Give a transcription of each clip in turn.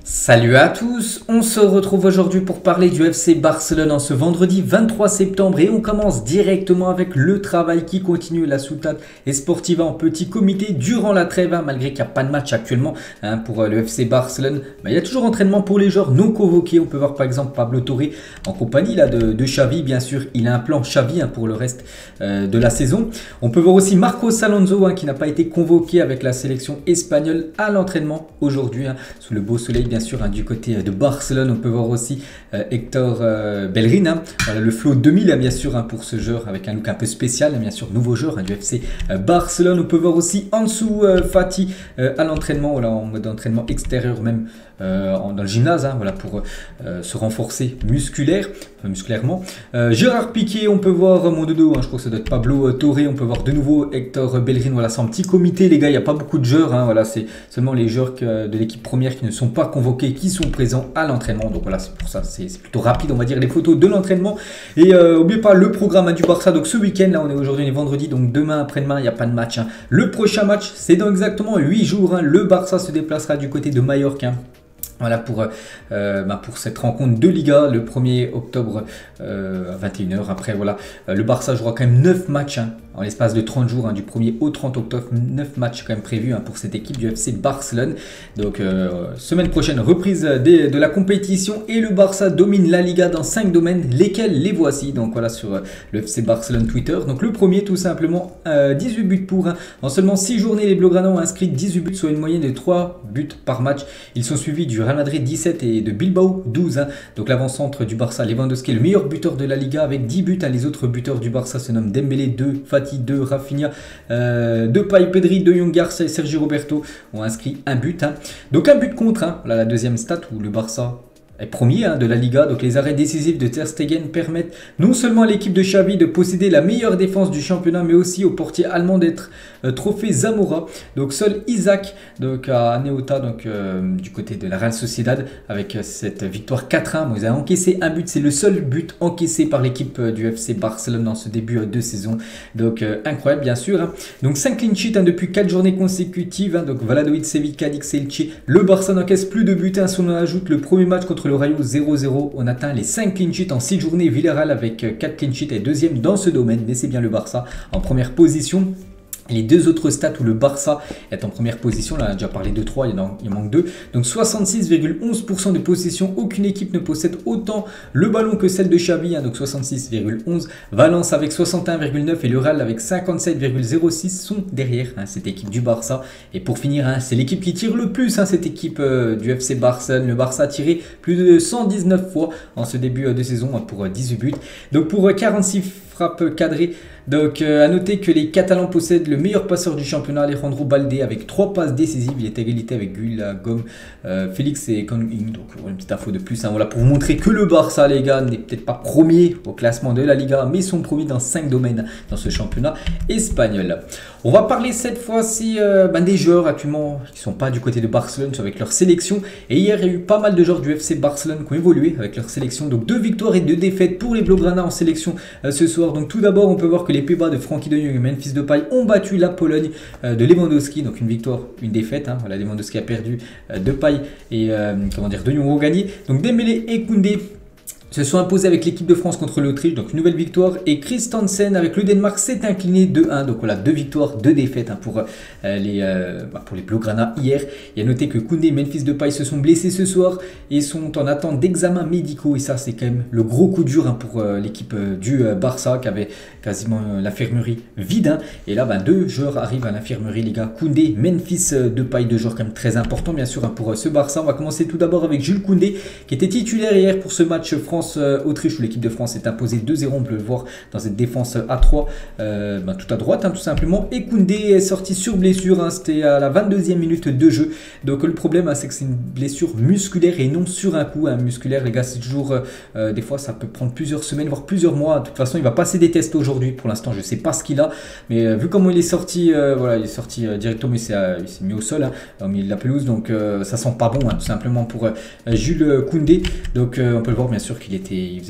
Salut à tous, on se retrouve aujourd'hui pour parler du FC Barcelone en ce vendredi 23 septembre et on commence directement avec le travail qui continue. La Ciutat Esportiva en petit comité durant la trêve, malgré qu'il n'y a pas de match actuellement pour le FC Barcelone. Il y a toujours entraînement pour les joueurs non convoqués. On peut voir par exemple Pablo Torre en compagnie de Xavi, bien sûr il a un plan Xavi pour le reste de la saison. On peut voir aussi Marcos Alonso qui n'a pas été convoqué avec la sélection espagnole à l'entraînement aujourd'hui sous le beau soleil bien sûr du côté de Barcelone. On peut voir aussi Hector Bellerin, voilà, le Flow 2000 bien sûr pour ce joueur avec un look un peu spécial, bien sûr nouveau joueur du FC Barcelone. On peut voir aussi Ansu Fati à l'entraînement, voilà, en mode entraînement extérieur même dans le gymnase, voilà, pour se renforcer musculairement. Gérard Piqué, on peut voir mon dodo, je crois que ça doit être Pablo Torre. On peut voir de nouveau Hector Bellerin, voilà, c'est un petit comité les gars, il n'y a pas beaucoup de joueurs, voilà, c'est seulement les joueurs de l'équipe première qui ne sont pas convoqués qui sont présents à l'entraînement. Donc voilà, c'est pour ça, c'est plutôt rapide on va dire les photos de l'entraînement. Et n'oubliez pas le programme du Barça, donc ce week-end, là on est aujourd'hui, on est vendredi, donc demain après-demain il n'y a pas de match. Le prochain match c'est dans exactement 8 jours, le Barça se déplacera du côté de Majorque. Voilà pour cette rencontre de Liga le 1er octobre à 21 h. Après voilà, le Barça jouera quand même 9 matchs en l'espace de 30 jours, du 1er au 30 octobre, 9 matchs quand même prévus pour cette équipe du FC Barcelone. Donc semaine prochaine, reprise de la compétition et le Barça domine la Liga dans 5 domaines, lesquels les voici. Donc voilà sur le FC Barcelone Twitter. Donc le premier tout simplement, 18 buts pour. En seulement 6 journées, les Blaugrana ont inscrit 18 buts, soit une moyenne de 3 buts par match. Ils sont suivis du Real Madrid 17 et de Bilbao 12. Donc l'avant-centre du Barça, Lewandowski, est le meilleur buteur de la Liga avec 10 buts. Les autres buteurs du Barça se nomment Dembélé 2, Fati 2, Rafinha 2, Pay, Pedri 2, Young Garcia et Sergio Roberto ont inscrit un but. Donc un but contre, voilà la deuxième stat où le Barça est premier de la Liga. Donc les arrêts décisifs de Ter Stegen permettent non seulement à l'équipe de Xavi de posséder la meilleure défense du championnat, mais aussi au portier allemand d'être trophée Zamora. Donc seul Isaac à Neota, du côté de la Real Sociedad, avec cette victoire 4-1. Ils ont encaissé un but, c'est le seul but encaissé par l'équipe du FC Barcelone dans ce début de saison. Donc incroyable bien sûr. Donc 5 clean sheets depuis 4 journées consécutives. Donc Valladolid, Séville, Cadix, Elche. Le Barça n'encaisse plus de buts. Si on en ajoute le premier match contre le Rayo 0-0, on atteint les 5 clean sheets en 6 journées. Villarreal avec 4 clean sheets est deuxième dans ce domaine, mais c'est bien le Barça en première position. Les deux autres stats où le Barça est en première position, là on a déjà parlé de 3, il manque 2. Donc 66,11% de possession, aucune équipe ne possède autant le ballon que celle de Xavi, donc 66,11. Valence avec 61,9 et le Real avec 57,06 sont derrière cette équipe du Barça. Et pour finir, c'est l'équipe qui tire le plus, cette équipe du FC Barcelone. Le Barça a tiré plus de 119 fois en ce début de saison pour 18 buts. Donc pour 46 frappes cadrées. Donc à noter que les Catalans possèdent le meilleur passeur du championnat, Alejandro Balde, avec 3 passes décisives. Il est à égalité avec Gula, Gom, Félix et Kangin. Donc une petite info de plus, voilà, pour vous montrer que le Barça les gars n'est peut-être pas premier au classement de la Liga, mais sont premiers dans 5 domaines dans ce championnat espagnol. On va parler cette fois-ci des joueurs actuellement qui ne sont pas du côté de Barcelone, avec leur sélection. Et hier il y a eu pas mal de joueurs du FC Barcelone qui ont évolué avec leur sélection. Donc 2 victoires et 2 défaites pour les Blaugrana en sélection ce soir. Donc tout d'abord on peut voir que les Pays-Bas de Frenkie de Jong et Memphis Depay ont battu la Pologne de Lewandowski. Donc une victoire, une défaite. Voilà, Lewandowski a perdu, Depay et De Jong ont gagné. Donc Dembélé et Koundé se sont imposés avec l'équipe de France contre l'Autriche, donc une nouvelle victoire. Et Christensen avec le Danemark s'est incliné 2-1. Donc voilà, 2 victoires, 2 défaites pour les Blaugrana hier. Il y a noté que Koundé et Memphis Depay se sont blessés ce soir et sont en attente d'examens médicaux. Et ça, c'est quand même le gros coup dur pour l'équipe du Barça qui avait quasiment l'infirmerie vide. Et là, 2 joueurs arrivent à l'infirmerie, les gars. Koundé, Memphis Depay, 2 joueurs quand même très importants, bien sûr, pour ce Barça. On va commencer tout d'abord avec Jules Koundé, qui était titulaire hier pour ce match France-Autriche où l'équipe de France est imposée 2-0. On peut le voir dans cette défense à 3, tout à droite, tout simplement. Et Koundé est sorti sur blessure, c'était à la 22e minute de jeu. Donc le problème, c'est que c'est une blessure musculaire et non sur un coup. Musculaire, les gars, c'est toujours, des fois, ça peut prendre plusieurs semaines, voire plusieurs mois. De toute façon, il va passer des tests aujourd'hui. Pour l'instant, je ne sais pas ce qu'il a, mais vu comment il est sorti, voilà, il est sorti directement, il s'est mis au sol au milieu de la pelouse. Donc ça sent pas bon, tout simplement pour Jules Koundé. Donc on peut le voir, bien sûr, qu'il il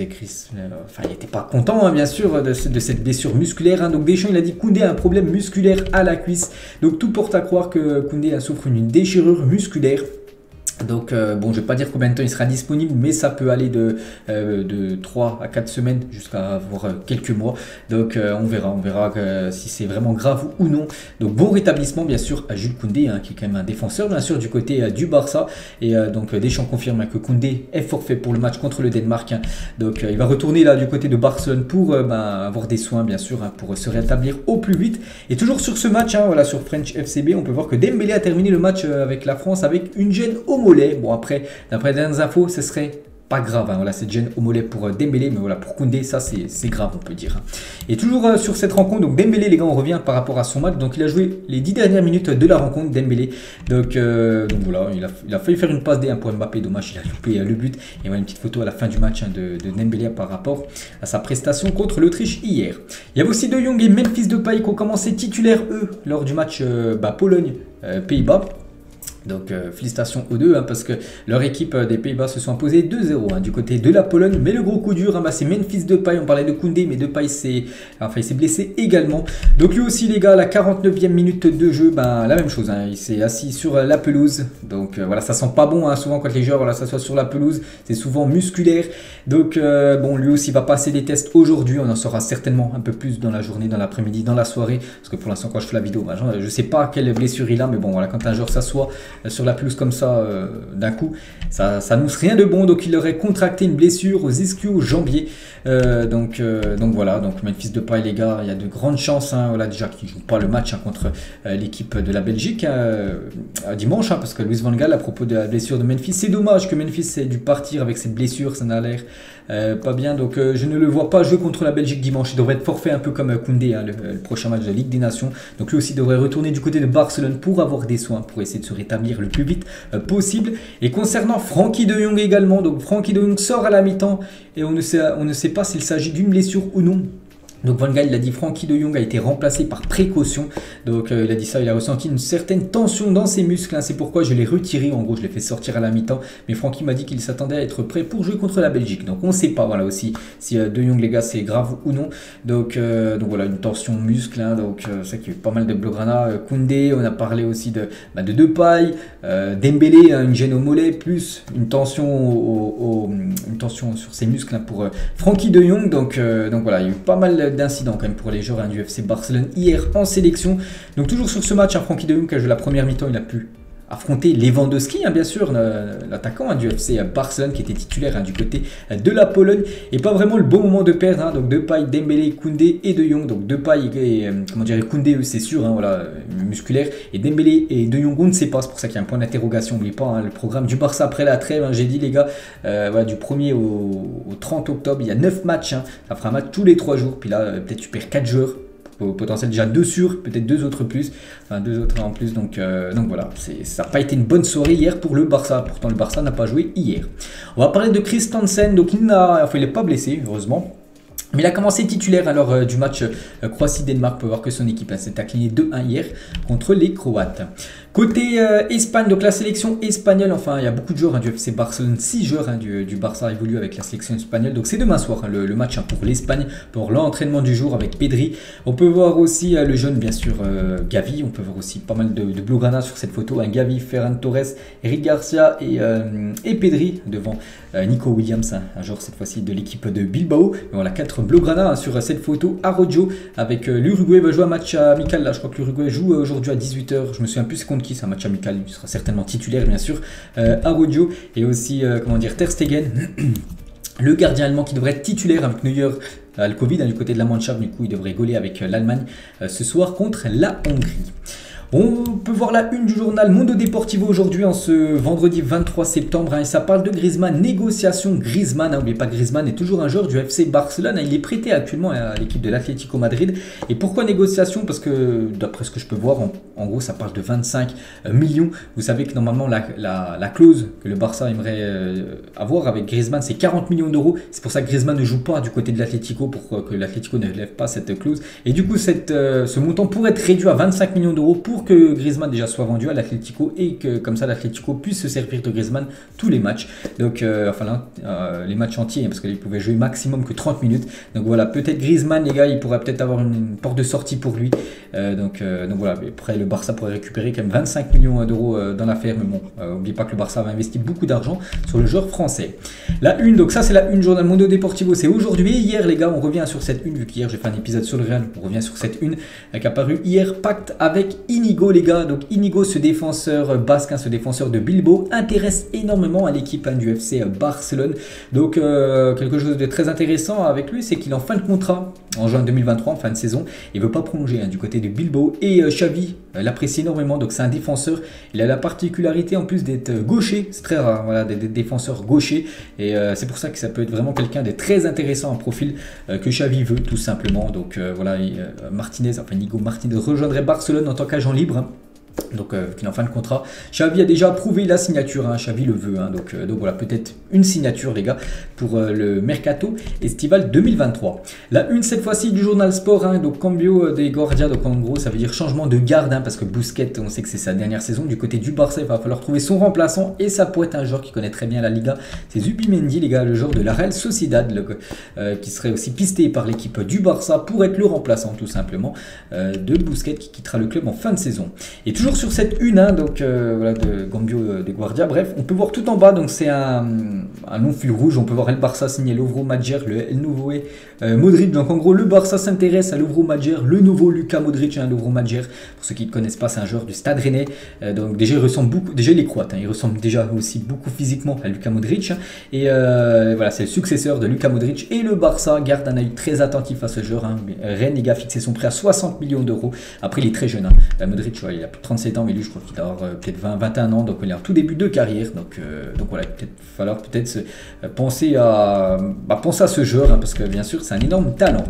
était pas content, bien sûr, de cette blessure musculaire. Donc Deschamps, il a dit que Koundé a un problème musculaire à la cuisse. Donc tout porte à croire que Koundé souffre d'une déchirure musculaire. Donc bon, je vais pas dire combien de temps il sera disponible, mais ça peut aller de 3 à 4 semaines jusqu'à voire quelques mois. Donc on verra si c'est vraiment grave ou non. Donc bon rétablissement bien sûr à Jules Koundé, hein, qui est quand même un défenseur bien sûr du côté du Barça. Et donc Deschamps confirme, que Koundé est forfait pour le match contre le Danemark. Hein. Donc il va retourner là du côté de Barcelone pour avoir des soins bien sûr, hein, pour se rétablir au plus vite. Et toujours sur ce match, hein, voilà, sur French FCB, on peut voir que Dembélé a terminé le match avec la France avec une gêne au mollet. Bon, après, d'après les dernières infos, ce serait pas grave. Hein. Voilà, cette gêne au mollet pour Dembélé, mais voilà, pour Koundé, ça c'est grave, on peut dire. Et toujours sur cette rencontre, donc Dembélé, les gars, on revient par rapport à son match. Donc il a joué les 10 dernières minutes de la rencontre, Dembélé. Donc voilà, il a failli faire une passe D pour Mbappé, dommage, il a loupé le but. Et voilà une petite photo à la fin du match, hein, de Dembélé par rapport à sa prestation contre l'Autriche hier. Il y avait aussi De Jong et Memphis Depay qui ont commencé titulaires, eux, lors du match Pologne-Pays-Bas. Donc félicitations aux deux, hein, parce que leur équipe des Pays-Bas se sont imposées 2-0, hein, du côté de la Pologne. Mais le gros coup dur, hein, c'est Memphis Depay. On parlait de Koundé, mais Depay il s'est blessé également. Donc lui aussi les gars, à la 49e minute de jeu, la même chose, hein, il s'est assis sur la pelouse. Donc voilà, ça sent pas bon, hein, souvent quand les joueurs s'assoient sur la pelouse, c'est souvent musculaire. Donc bon, lui aussi va passer des tests aujourd'hui. On en saura certainement un peu plus dans la journée, dans l'après-midi, dans la soirée. Parce que pour l'instant quand je fais la vidéo, je sais pas quelle blessure il a, mais bon voilà, quand un joueur s'assoit sur la pelouse comme ça d'un coup, ça annonce rien de bon. Donc il aurait contracté une blessure aux ischio-jambiers. Donc voilà, donc Memphis Depay les gars, il y a de grandes chances, hein, voilà, déjà qu'il ne joue pas le match, hein, contre l'équipe de la Belgique dimanche, hein, parce que Louis van Gaal, à propos de la blessure de Memphis, c'est dommage que Memphis ait dû partir avec cette blessure, ça n'a l'air pas bien. Donc je ne le vois pas jouer contre la Belgique dimanche. Il devrait être forfait, un peu comme Koundé, hein, le prochain match de Ligue des Nations. Donc lui aussi devrait retourner du côté de Barcelone pour avoir des soins, pour essayer de se rétablir le plus vite possible. Et concernant Frenkie de Jong également, donc Frenkie de Jong sort à la mi-temps et on ne sait pas s'il s'agit d'une blessure ou non. Donc Van Gaal, il a dit Frenkie de Jong a été remplacé par précaution. Donc il a dit ça, il a ressenti une certaine tension dans ses muscles, hein, c'est pourquoi je l'ai retiré, en gros je l'ai fait sortir à la mi-temps. Mais Frenkie m'a dit qu'il s'attendait à être prêt pour jouer contre la Belgique. Donc on ne sait pas, voilà, aussi si De Jong les gars c'est grave ou non. Donc voilà, une tension muscle, hein, donc c'est ça qu'il y a eu pas mal de Blaugrana. Koundé, on a parlé aussi de Depay, Dembélé, hein, une gêne au mollet, plus une tension sur ses muscles, hein, pour Frenkie de Jong. Donc voilà, il y a eu pas mal d'incidents quand même pour les joueurs, hein, du FC Barcelone hier en sélection. Donc toujours sur ce match, hein, Frenkie de Jong qui a joué la première mi-temps, il a pu affronter Lewandowski, hein, bien sûr, l'attaquant, hein, du FC Barcelone qui était titulaire, hein, du côté de la Pologne. Et pas vraiment le bon moment de perdre, hein, donc Depay, Dembélé, Koundé et De Jong. Donc Depay et Koundé, c'est sûr, hein, voilà, musculaire, et Dembélé et De Jong, on ne sait pas. C'est pour ça qu'il y a un point d'interrogation. N'oubliez pas, hein, le programme du Barça après la trêve, hein, j'ai dit les gars, voilà, du 1er au 30 octobre, il y a 9 matchs, hein, ça fera un match tous les 3 jours. Puis là, peut-être tu perds 4 joueurs. Au potentiel déjà 2 sûrs, peut-être 2 autres plus, enfin 2 autres en plus. Donc voilà, ça n'a pas été une bonne soirée hier pour le Barça. Pourtant le Barça n'a pas joué hier. On va parler de Christensen. Donc il n'est pas blessé, heureusement. Mais il a commencé titulaire lors du match Croatie-Danemark. On peut voir que son équipe s'est inclinée 2-1 hier contre les Croates. Côté Espagne, donc la sélection espagnole, enfin il y a beaucoup de joueurs, hein, du FC Barcelone, 6 joueurs, hein, du Barça évoluent avec la sélection espagnole. Donc c'est demain soir, hein, le match, hein, pour l'Espagne, pour l'entraînement du jour avec Pedri. On peut voir aussi le jeune, bien sûr, Gavi. On peut voir aussi pas mal de Blaugrana sur cette photo, hein, Gavi, Ferran Torres, Eric Garcia et Pedri devant Nico Williams, hein, un joueur cette fois-ci de l'équipe de Bilbao. Et voilà, 4 Blaugrana, hein, sur cette photo. Arrojo avec l'Uruguay va jouer un match amical. Là, je crois que l'Uruguay joue aujourd'hui à 18 h. Je me souviens plus contre qui, c'est un match amical. Il sera certainement titulaire, bien sûr. Arrojo et aussi, Ter Stegen. Le gardien allemand qui devrait être titulaire avec Neuer, le Covid, hein, du côté de la Mannschaft. Du coup, il devrait gauler avec l'Allemagne ce soir contre la Hongrie. On peut voir la une du journal Mundo Deportivo aujourd'hui, en ce vendredi 23 septembre, hein, et ça parle de Griezmann, négociation Griezmann, hein, n'oubliez pas, Griezmann est toujours un joueur du FC Barcelone, hein, il est prêté actuellement à l'équipe de l'Atlético Madrid. Et pourquoi négociation? Parce que d'après ce que je peux voir, en gros ça parle de 25 millions. Vous savez que normalement la clause que le Barça aimerait avoir avec Griezmann, c'est 40 millions d'euros. C'est pour ça que Griezmann ne joue pas du côté de l'Atlético, pour que l'Atlético ne lève pas cette clause. Et du coup ce montant pourrait être réduit à 25 millions d'euros pour pour que Griezmann déjà soit vendu à l'Atlético et que comme ça l'Atlético puisse se servir de Griezmann tous les matchs. Donc les matchs entiers, parce qu'il pouvait jouer maximum que 30 minutes. Donc voilà, peut-être Griezmann, les gars, il pourrait peut-être avoir une porte de sortie pour lui. Donc voilà, après le Barça pourrait récupérer quand même 25 millions d'euros dans l'affaire. Mais bon, n'oubliez pas que le Barça va investir beaucoup d'argent sur le joueur français. La une, donc ça c'est la une Journal Mundo Deportivo, c'est aujourd'hui. Hier les gars, on revient sur cette une, vu qu'hier j'ai fait un épisode sur le Real, on revient sur cette une qui est apparue hier, pacte avec Inigo les gars. Donc Inigo, ce défenseur basque, ce défenseur de Bilbao, intéresse énormément à l'équipe du FC Barcelone. Donc quelque chose de très intéressant avec lui, c'est qu'il est en fin de contrat en juin 2023, en fin de saison. Il ne veut pas prolonger du côté de Bilbao et Xavi l'apprécie énormément. Donc c'est un défenseur, il a la particularité en plus d'être gaucher, c'est très rare, voilà, des défenseurs gauchers, et c'est pour ça que ça peut être vraiment quelqu'un de très intéressant, un profil que Xavi veut tout simplement. Donc voilà, Inigo Martinez rejoindrait Barcelone en tant qu'agent libre. Donc qui est en fin de contrat. Xavi a déjà approuvé la signature, Xavi le veut, donc voilà, peut-être une signature les gars pour le mercato estival 2023. La une cette fois-ci du journal Sport, donc cambio de Guardia, donc en gros ça veut dire changement de garde, parce que Busquets, on sait que c'est sa dernière saison. Du côté du Barça, il va falloir trouver son remplaçant, et ça pourrait être un joueur qui connaît très bien la Liga, c'est Zubimendi les gars, le joueur de la Real Sociedad, qui serait aussi pisté par l'équipe du Barça pour être le remplaçant tout simplement de Busquets, qui quittera le club en fin de saison. Et toujours sur cette une, donc voilà, de Cambio de Guardia. Bref, on peut voir tout en bas, donc c'est un long fil rouge. On peut voir El Barça signer Lovro Majer, le El Nouveau Modric. Donc en gros, le Barça s'intéresse à Lovro Majer, le nouveau Luka Modric. Lovro Majer, pour ceux qui ne connaissent pas, c'est un joueur du Stade Rennais. Donc déjà, il ressemble beaucoup, déjà il est croate, il ressemble déjà aussi beaucoup physiquement à Luka Modric. Et voilà, c'est le successeur de Luka Modric. Et le Barça garde un œil très attentif à ce joueur. Rennes, les gars, fixé son prix à 60 millions d'euros. Après, il est très jeune. Modric, il a plus de 37 ans, mais lui, je crois qu'il a peut-être 21 ans. Donc, il est en tout début de carrière. Donc voilà, il va falloir peut-être penser à ce joueur, parce que bien sûr, c'est un énorme talent.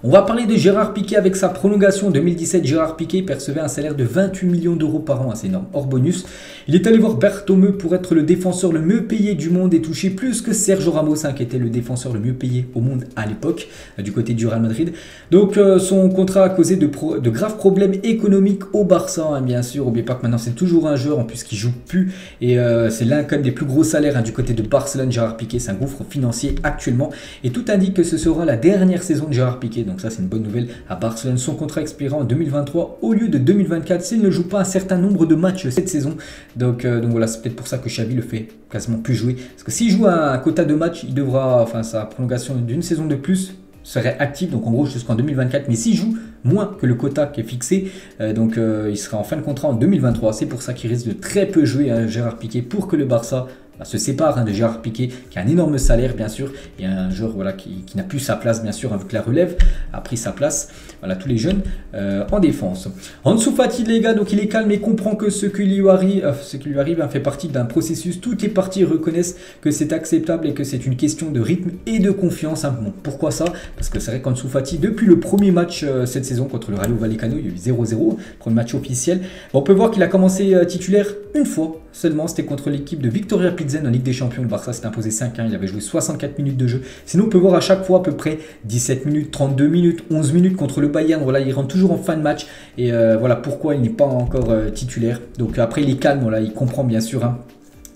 On va parler de Gérard Piqué avec sa prolongation en 2017. Gérard Piqué percevait un salaire de 28 millions d'euros par an, c'est énorme, hors bonus. Il est allé voir Bertomeu pour être le défenseur le mieux payé du monde et toucher plus que Sergio Ramos, qui était le défenseur le mieux payé au monde à l'époque, du côté du Real Madrid. Donc son contrat a causé de graves problèmes économiques au Barça, bien sûr. N'oubliez pas que maintenant c'est toujours un joueur en plus qui joue plus, et c'est l'un quand même des plus gros salaires du côté de Barcelone. Gérard Piqué, c'est un gouffre financier actuellement, et tout indique que ce sera la dernière saison de Gérard Piqué. Donc ça, c'est une bonne nouvelle à Barcelone. Son contrat expirera en 2023 au lieu de 2024 s'il ne joue pas un certain nombre de matchs cette saison. Donc voilà, c'est peut-être pour ça que Xavi le fait quasiment plus jouer. Parce que s'il joue un quota de matchs, il devra, sa prolongation d'une saison de plus serait active, donc en gros jusqu'en 2024. Mais s'il joue moins que le quota qui est fixé, il sera en fin de contrat en 2023. C'est pour ça qu'il risque de très peu jouer Gérard Piqué, pour que le Barça se sépare de Gérard Piqué, qui a un énorme salaire bien sûr, et un joueur qui n'a plus sa place bien sûr, vu que la relève a pris sa place. Voilà, tous les jeunes en défense. Ansu Fati les gars, donc il est calme et comprend que ce qui lui arrive fait partie d'un processus. Toutes les parties reconnaissent que c'est acceptable et que c'est une question de rythme et de confiance. Bon, pourquoi ça? Parce que c'est vrai qu'Ansu Fati, depuis le premier match cette saison contre le Rayo Vallecano, il y a eu 0-0, premier match officiel. Bon, on peut voir qu'il a commencé titulaire une fois seulement, c'était contre l'équipe de Victoria Plzen en Ligue des Champions. Le Barça s'est imposé 5-1, il avait joué 64 minutes de jeu. Sinon, on peut voir à chaque fois à peu près 17 minutes, 32 minutes, 11 minutes contre le Bayern. Voilà, il rentre toujours en fin de match, et voilà pourquoi il n'est pas encore titulaire. Donc après, il est calme, voilà, il comprend bien sûr.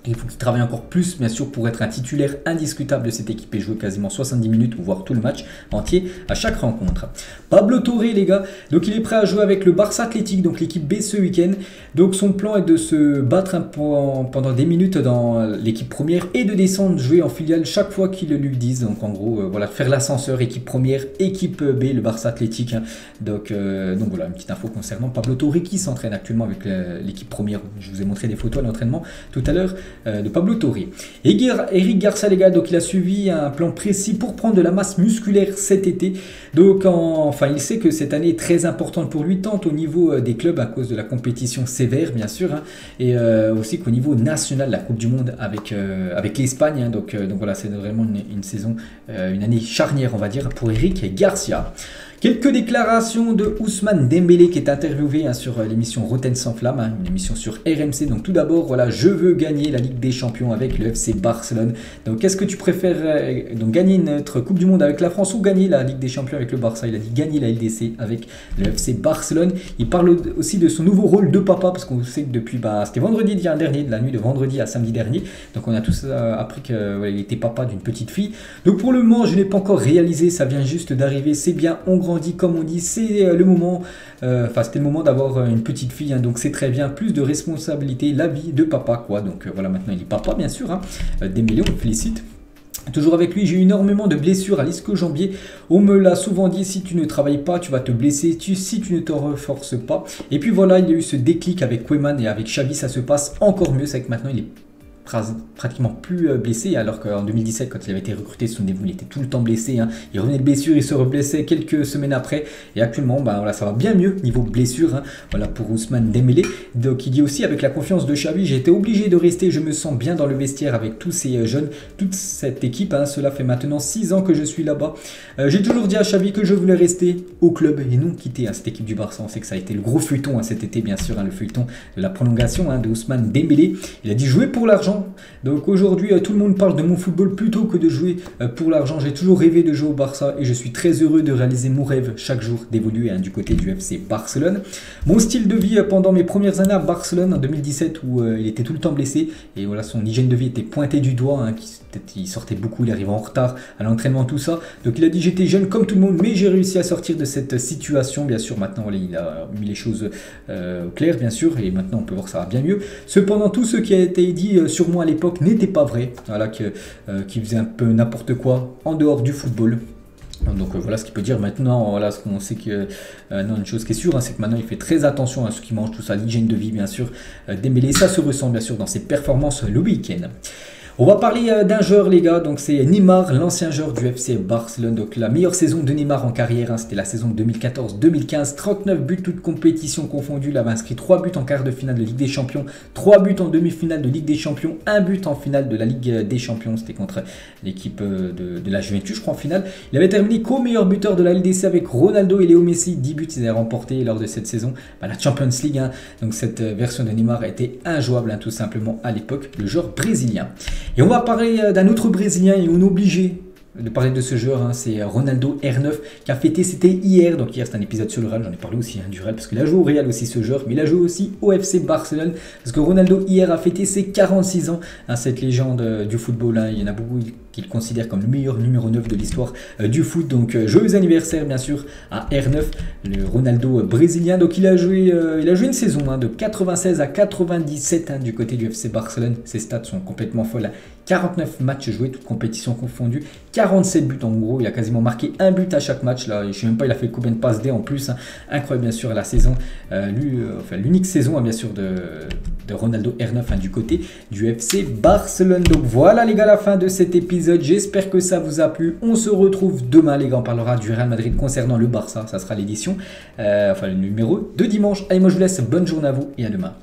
Il faut qu'il travaille encore plus, bien sûr, pour être un titulaire indiscutable de cette équipe et jouer quasiment 70 minutes, ou voire tout le match entier à chaque rencontre. Pablo Torre, les gars, donc il est prêt à jouer avec le Barça Athletic, donc l'équipe B ce week-end. Donc son plan est de se battre pendant des minutes dans l'équipe première et de descendre jouer en filiale chaque fois qu'ils le lui disent. Donc en gros, voilà, faire l'ascenseur équipe première, équipe B, le Barça Athletic. Donc voilà, une petite info concernant Pablo Torre qui s'entraîne actuellement avec l'équipe première. Je vous ai montré des photos à l'entraînement tout à l'heure de Pablo Torre. Et Eric Garcia, les gars, donc il a suivi un plan précis pour prendre de la masse musculaire cet été. Donc il sait que cette année est très importante pour lui, tant au niveau des clubs à cause de la compétition sévère bien sûr, et aussi qu'au niveau national, la Coupe du Monde avec l'Espagne. Donc voilà, c'est vraiment une saison, une année charnière on va dire pour Eric Garcia. Quelques déclarations de Ousmane Dembélé qui est interviewé sur l'émission Rotten sans flamme, une émission sur RMC. Donc tout d'abord, voilà, je veux gagner la Ligue des Champions avec le FC Barcelone. Donc qu'est-ce que tu préfères, donc gagner notre Coupe du Monde avec la France ou gagner la Ligue des Champions avec le Barça? Il a dit gagner la LDC avec le FC Barcelone. Il parle aussi de son nouveau rôle de papa parce qu'on sait que depuis, c'était vendredi dernier, de la nuit de vendredi à samedi dernier. Donc on a tous appris qu'il était papa d'une petite fille. Donc pour le moment, je n'ai pas encore réalisé, ça vient juste d'arriver. C'est bien, on grandit comme on dit, c'est le moment, c'était le moment d'avoir une petite fille, donc c'est très bien, plus de responsabilité, la vie de papa quoi. Donc voilà, maintenant il est papa bien sûr, Dembélé, on le félicite. Toujours avec lui, j'ai eu énormément de blessures à l'ischio-jambier. On me l'a souvent dit, si tu ne travailles pas, tu vas te blesser, si tu ne te reforces pas. Et puis voilà, il y a eu ce déclic avec Koeman et avec Xavi, ça se passe encore mieux, c'est que maintenant il est pratiquement plus blessé, alors qu'en 2017 quand il avait été recruté, souvenez-vous, il était tout le temps blessé, il revenait de blessure, il se reblessait quelques semaines après, et actuellement voilà, ça va bien mieux niveau blessure, voilà pour Ousmane Dembélé. Donc il dit aussi, avec la confiance de Xavi, j'ai été obligé de rester, je me sens bien dans le vestiaire avec tous ces jeunes, toute cette équipe, cela fait maintenant 6 ans que je suis là-bas, j'ai toujours dit à Xavi que je voulais rester au club et non quitter cette équipe du Barça. On sait que ça a été le gros feuilleton cet été bien sûr, le feuilleton de la prolongation de Ousmane Dembélé. Il a dit jouer pour l'argent. Donc aujourd'hui, tout le monde parle de mon football plutôt que de jouer pour l'argent. J'ai toujours rêvé de jouer au Barça et je suis très heureux de réaliser mon rêve chaque jour d'évoluer du côté du FC Barcelone. Mon style de vie pendant mes premières années à Barcelone en 2017 où il était tout le temps blessé et voilà, son hygiène de vie était pointée du doigt, il sortait beaucoup, il arrivait en retard à l'entraînement, tout ça. Donc il a dit j'étais jeune comme tout le monde mais j'ai réussi à sortir de cette situation. Bien sûr maintenant voilà, il a mis les choses au clair bien sûr et maintenant on peut voir que ça va bien mieux. Cependant tout ce qui a été dit sur moi à l'époque n'était pas vrai, voilà, qui faisait un peu n'importe quoi en dehors du football. Donc voilà ce qu'il peut dire maintenant. Voilà ce qu'on sait que non, une chose qui est sûre, c'est que maintenant il fait très attention à ce qu'il mange, tout ça, l'hygiène de vie bien sûr. Dembélé, ça se ressent bien sûr dans ses performances le week-end. On va parler d'un joueur les gars, donc c'est Neymar, l'ancien joueur du FC Barcelone. Donc la meilleure saison de Neymar en carrière, c'était la saison 2014-2015, 39 buts toutes compétitions confondues. Il avait inscrit 3 buts en quart de finale de Ligue des Champions, 3 buts en demi-finale de Ligue des Champions, 1 but en finale de la Ligue des Champions, c'était contre l'équipe de la Juventus je crois en finale. Il avait terminé co-meilleur buteur de la LDC avec Ronaldo et Léo Messi, 10 buts ils avaient remporté lors de cette saison la Champions League. Donc cette version de Neymar était injouable tout simplement à l'époque, le joueur brésilien. Et on va parler d'un autre Brésilien et on est obligé de parler de ce joueur, c'est Ronaldo R9 qui a fêté, c'était hier, donc hier c'est un épisode sur le Real, j'en ai parlé aussi du Real parce qu'il a joué au Real aussi ce joueur, mais il a joué aussi au FC Barcelone parce que Ronaldo hier a fêté ses 46 ans, cette légende du football, il y en a beaucoup qui le considèrent comme le meilleur numéro 9 de l'histoire du foot, donc joyeux anniversaire bien sûr à R9, le Ronaldo brésilien. Donc il a joué une saison de 96 à 97 du côté du FC Barcelone, ses stats sont complètement folles, 49 matchs joués, toutes compétitions confondues, 47 buts en gros, il a quasiment marqué un but à chaque match, là, je ne sais même pas il a fait combien de passes D en plus, incroyable bien sûr la saison, l'unique saison bien sûr de Ronaldo R9 du côté du FC Barcelone. Donc voilà les gars, la fin de cet épisode, j'espère que ça vous a plu, on se retrouve demain les gars, on parlera du Real Madrid concernant le Barça, ça sera l'édition, le numéro de dimanche. Allez moi je vous laisse, bonne journée à vous et à demain.